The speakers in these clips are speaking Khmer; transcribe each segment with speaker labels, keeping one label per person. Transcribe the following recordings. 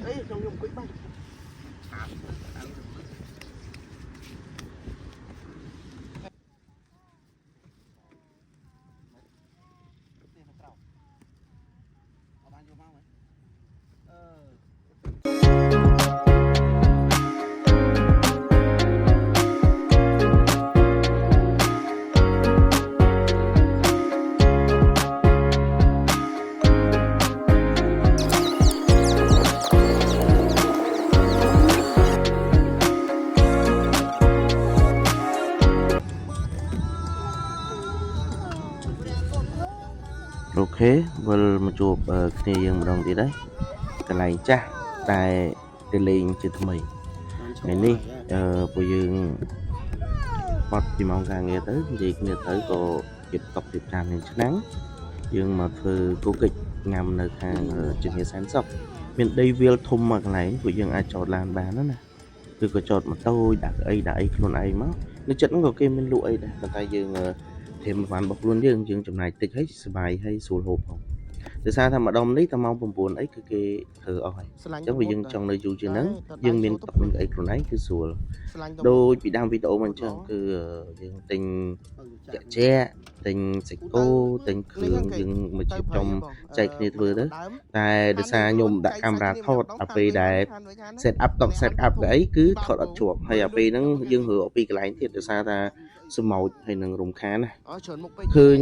Speaker 1: ấy trong nhung quýt bay
Speaker 2: ok វិលមកជួបគ្នាយើងម្ដងទៀតហើយកន្លែងចាស់តែទៅលេងជាថ្មីថ្ងៃនេះពួកយើងបត់ពីម៉ោងការងារទៅនិយាយគ្នាទៅក៏ជិបតប់ជិបតាមនឹងឆ្នាំងយើងមកធ្វើគូកិច្ចញ៉ាំនៅខាងជំនាញសែនសុខមានដីវាលធំមកកន្លែងពួកយើងអាចចតឡានបានណាគឺក៏ចតម៉ូតូដាក់អីខ្លួនឯងមកនៅចិត្តហ្នឹងក៏គេមានលក់អីដែរប៉ុន្តែយើងធៀមបានរបស់ខ្លួនយើងចំណាយតិចហើយសុបាយហើយស្រួលហូបផងដោយសារថាម្ដុំនេះតែម៉ោង 9 អីគឺគេធ្វើអស់ហើយអញ្ចឹងវាយើងចង់នៅយូរជាងហ្នឹងយើងមានតុកមានអីខ្លួនឯងគឺស្រួលដូចពីដើមវីដេអូមកអញ្ចឹងគឺយើងទិញជាទិញសាច់គោទិញគ្រឿងយើងមកជិះចំចែកគ្នាធ្វើទៅតែដោយសារខ្ញុំដាក់កាមេរ៉ាថតដល់ពេលដែល set up តុក set up អីគឺថតអត់ជាប់ហើយដល់ពេលហ្នឹងយើងរើពីកន្លែងទៀតដោយសារថាសម្ោចហើយនឹងរំខានណាឃើញ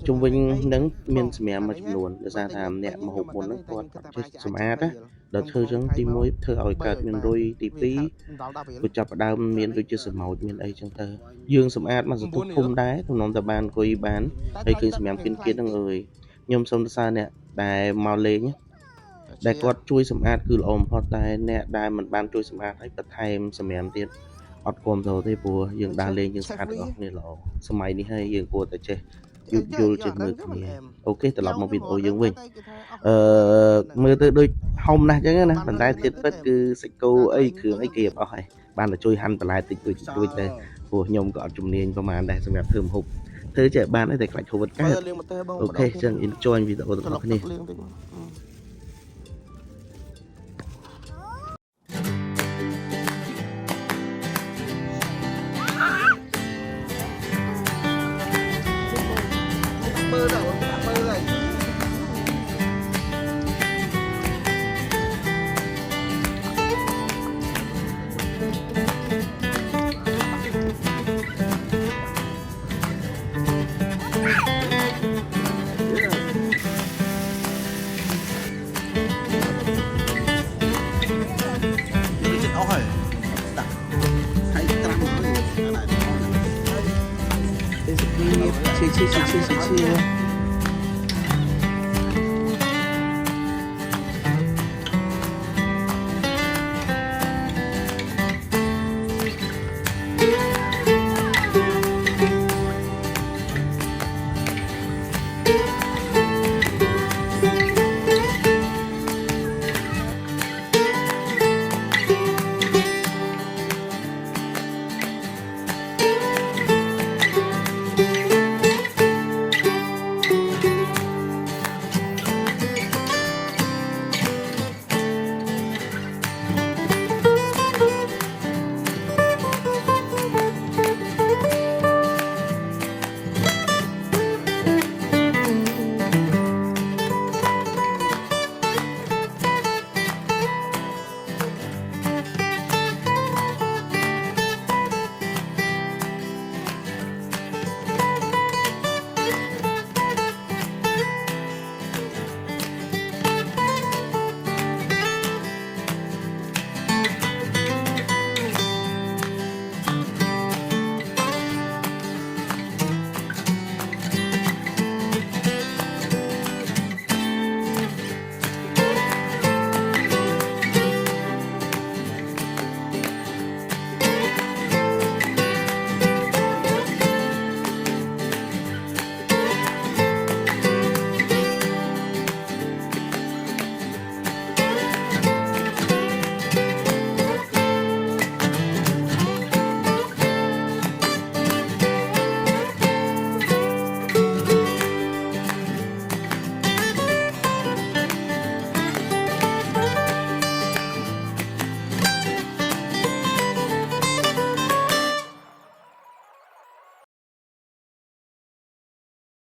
Speaker 2: ជុំវិញហ្នឹងមានសម្រាប់មួយចំនួនដោយសារថាអ្នកមហូបមុនហ្នឹងគាត់ចេះសម្អាតណាដល់ធ្វើចឹងទី1ធ្វើឲ្យកើតមានរុយទី2គាត់ចាប់ផ្ដើមមានដូចជាសម្ោចមានអីចឹងទៅយើងសម្អាតមកសន្ទុះធំដែរទំនំតែបានអង្គុយបានហើយឃើញសម្រាប់គៀនហ្នឹងអើយខ្ញុំសូមសរសើរអ្នកដែលមកលេងដែលគាត់ជួយសម្អាតគឺល្អបំផុតតែអ្នកដែលមិនបានជួយសម្អាតឲ្យបន្ថែមសម្រាប់ទៀតអត់គ្រប់ទៅទេព្រោះយើងដើរលេងយើងស្អាតអស់គ្នាល្អសម័យនេះហើយយើងគួរតែចេះយល់ជាមួយគ្នាអូខេត្រឡប់មកវីដេអូយើងវិញមើលទៅដូចហុំណាស់អញ្ចឹងណាប៉ុន្តែធៀបពិតគឺសាច់គោអីគ្រឿងអីគេអស់ហើយបានតែជួយហាន់បន្លែតិចតួចទៅព្រោះខ្ញុំក៏អត់ជំនាញប្រហែលដែរសម្រាប់ធ្វើម្ហូបធ្វើចេះបានតែខ្លាចហូបអត់កើតអូខេចឹង enjoy វីដេអូរបស់គ្នា